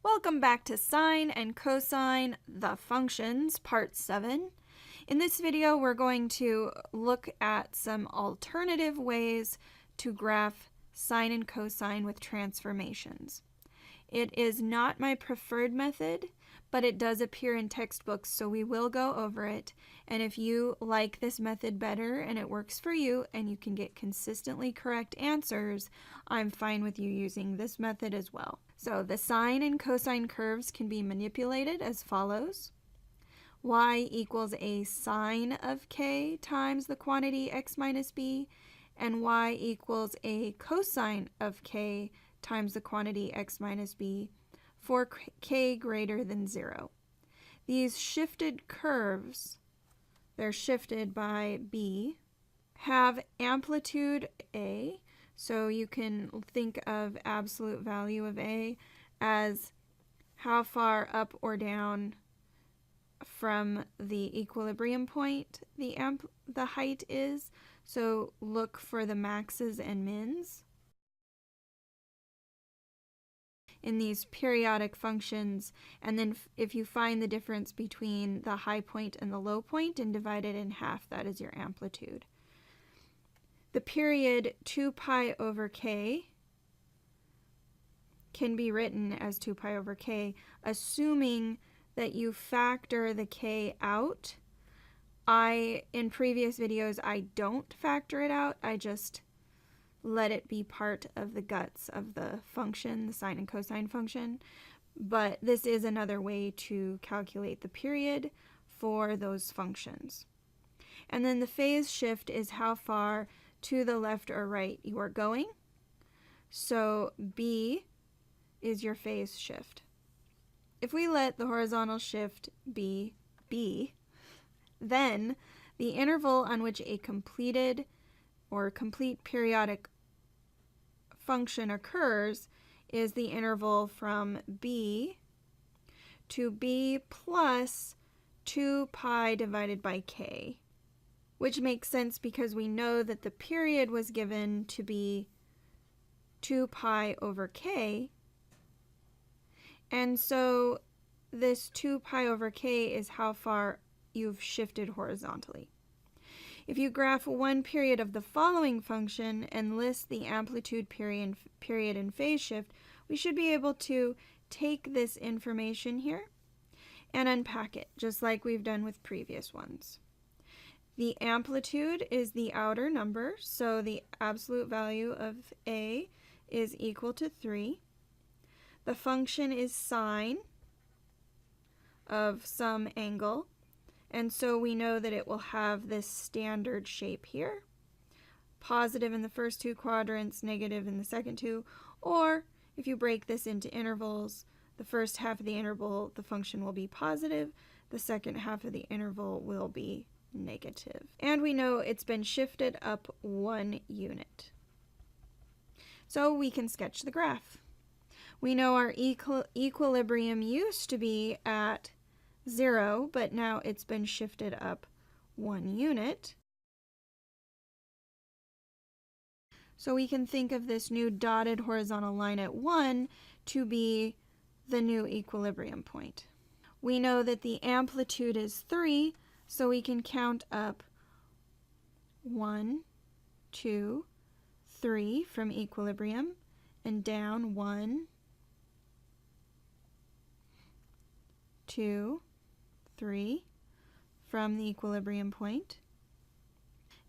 Welcome back to Sine and Cosine, the functions, part 7. In this video, we're going to look at some alternative ways to graph sine and cosine with transformations. It is not my preferred method, but it does appear in textbooks, so we will go over it. And if you like this method better and it works for you and you can get consistently correct answers, I'm fine with you using this method as well. So the sine and cosine curves can be manipulated as follows. Y equals a sine of k times the quantity x minus b, and y equals a cosine of k times the quantity x minus b for k greater than 0. These shifted curves, they're shifted by b, have amplitude a, so you can think of absolute value of a as how far up or down from the equilibrium point the height is. So look for the maxes and mins in these periodic functions, and then if you find the difference between the high point and the low point and divide it in half, that is your amplitude. The period 2 pi over k can be written as 2 pi over k, assuming that you factor the k out. In previous videos, I don't factor it out. I just let it be part of the guts of the function, the sine and cosine function. But this is another way to calculate the period for those functions. And then the phase shift is how far to the left or right you are going. So B is your phase shift. If we let the horizontal shift be B, then the interval on which a completed or complete periodic function occurs is the interval from b to b plus 2 pi divided by k, which makes sense because we know that the period was given to be 2 pi over k, and so this 2 pi over k is how far you've shifted horizontally. If you graph one period of the following function and list the amplitude, period, and phase shift, we should be able to take this information here and unpack it, just like we've done with previous ones. The amplitude is the outer number, so the absolute value of a is equal to 3. The function is sine of some angle, and so we know that it will have this standard shape here. Positive in the first two quadrants, negative in the second two, or if you break this into intervals, the first half of the interval, the function will be positive, the second half of the interval will be negative. And we know it's been shifted up 1 unit. So we can sketch the graph. We know our equilibrium used to be at 0, but now it's been shifted up 1 unit. So we can think of this new dotted horizontal line at 1 to be the new equilibrium point. We know that the amplitude is 3, so we can count up 1, 2, 3 from equilibrium, and down 1, 2, 3 from the equilibrium point.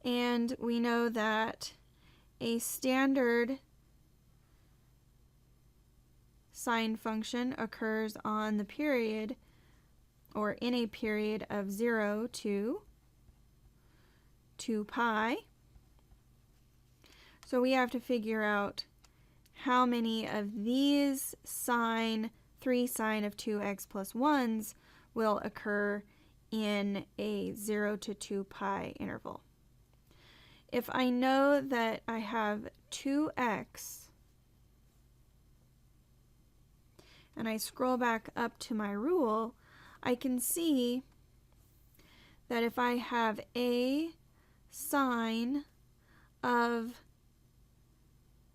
And we know that a standard sine function occurs on the period, or in a period of 0 to 2 pi. So we have to figure out how many of these 3 sine of 2x plus 1s will occur in a 0 to 2 pi interval. If I know that I have 2x, and I scroll back up to my rule, I can see that if I have a sine of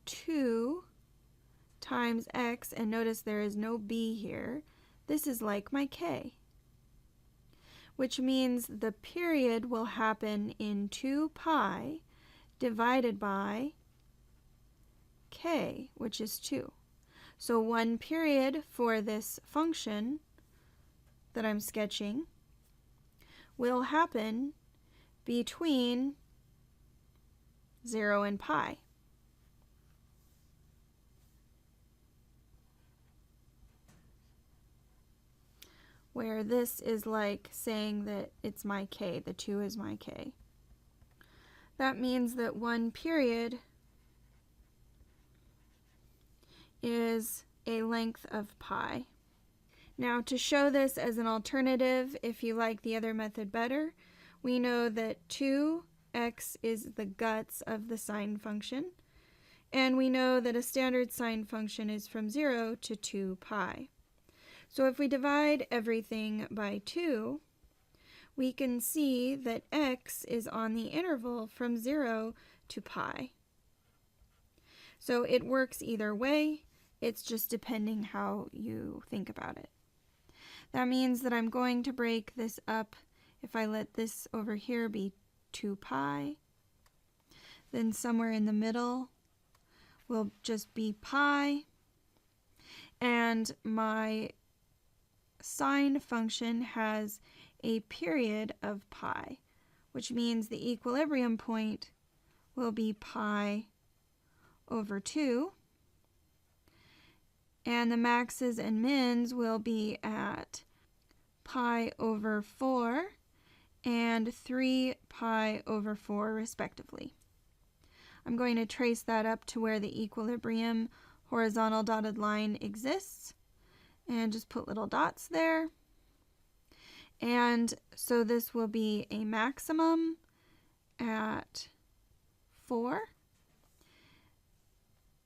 2 times x, and notice there is no b here, this is like my k, which means the period will happen in 2 pi divided by k, which is 2. So 1 period for this function that I'm sketching will happen between 0 and pi. Where this is like saying that it's my k, the 2 is my k. That means that 1 period is a length of pi. Now, to show this as an alternative, if you like the other method better, we know that 2x is the guts of the sine function, and we know that a standard sine function is from 0 to 2 pi. So if we divide everything by 2, we can see that x is on the interval from 0 to pi. So it works either way, it's just depending how you think about it. That means that I'm going to break this up. If I let this over here be 2 pi, then somewhere in the middle will just be pi, and my sine function has a period of pi, which means the equilibrium point will be pi over 2, and the maxes and mins will be at pi over 4 and 3 pi over 4 respectively. I'm going to trace that up to where the equilibrium horizontal dotted line exists and just put little dots there. And so this will be a maximum at 4,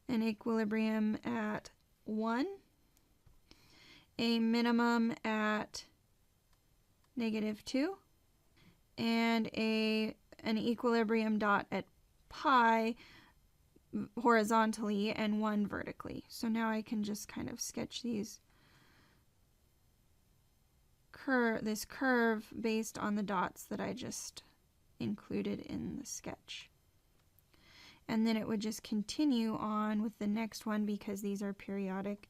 an equilibrium at 1, a minimum at -2, and an equilibrium dot at pi horizontally and 1 vertically. So now I can just kind of sketch this curve based on the dots that I just included in the sketch. And then it would just continue on with the next one because these are periodic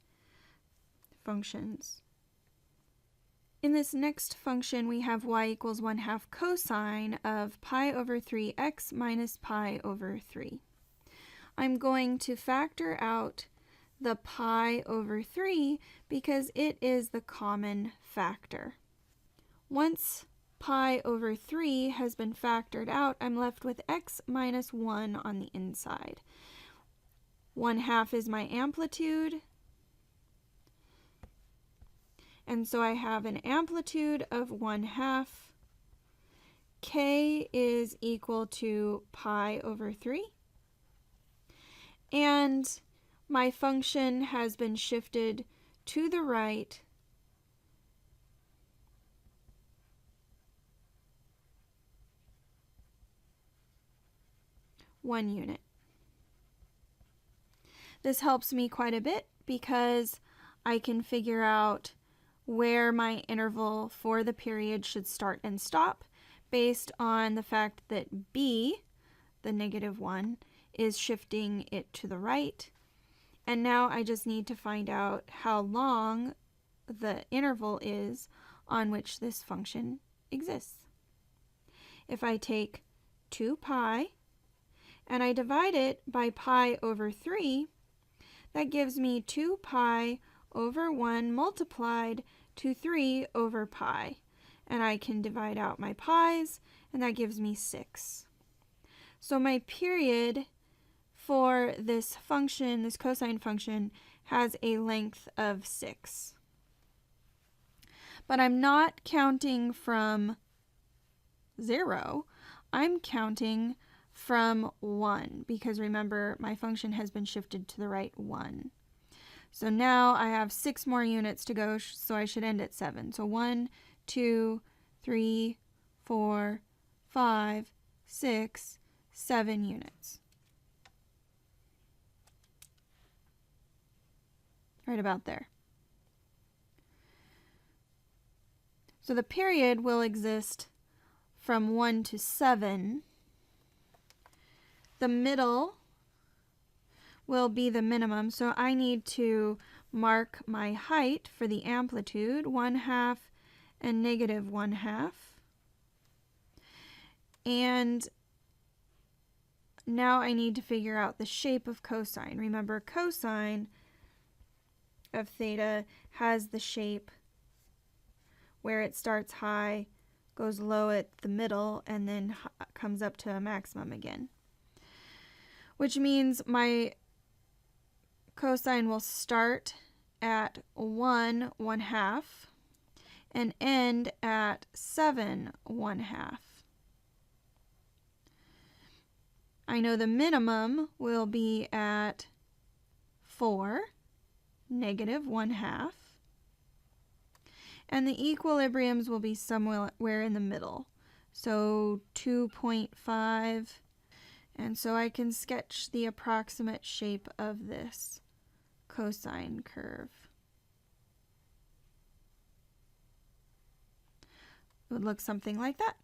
functions. In this next function, we have y equals 1/2 cosine of pi over 3x minus pi over 3. I'm going to factor out the pi over 3 because it is the common factor. Once pi over 3 has been factored out, I'm left with x minus 1 on the inside. 1/2 is my amplitude, and so I have an amplitude of 1/2. K is equal to pi over 3, and my function has been shifted to the right 1 unit. This helps me quite a bit because I can figure out where my interval for the period should start and stop based on the fact that b, the -1, is shifting it to the right. And now I just need to find out how long the interval is on which this function exists. If I take 2 pi and I divide it by pi over 3, that gives me 2 pi over 1 multiplied to 3 over pi. And I can divide out my pi's, and that gives me 6. So my period for this function, this cosine function, has a length of 6. But I'm not counting from 0. I'm counting from 1 because remember my function has been shifted to the right 1. So now I have 6 more units to go, so I should end at 7. So 1, 2, 3, 4, 5, 6, 7 units. right about there. So the period will exist from 1 to 7. The middle will be the minimum, so I need to mark my height for the amplitude, 1/2 and -1/2. And now I need to figure out the shape of cosine. Remember, cosine of theta has the shape where it starts high, goes low at the middle, and then comes up to a maximum again. Which means my cosine will start at 1/1/2 and end at 7/1/2. I know the minimum will be at 4, -1/2. And the equilibriums will be somewhere in the middle. So 2.5. And so I can sketch the approximate shape of this cosine curve. It would look something like that.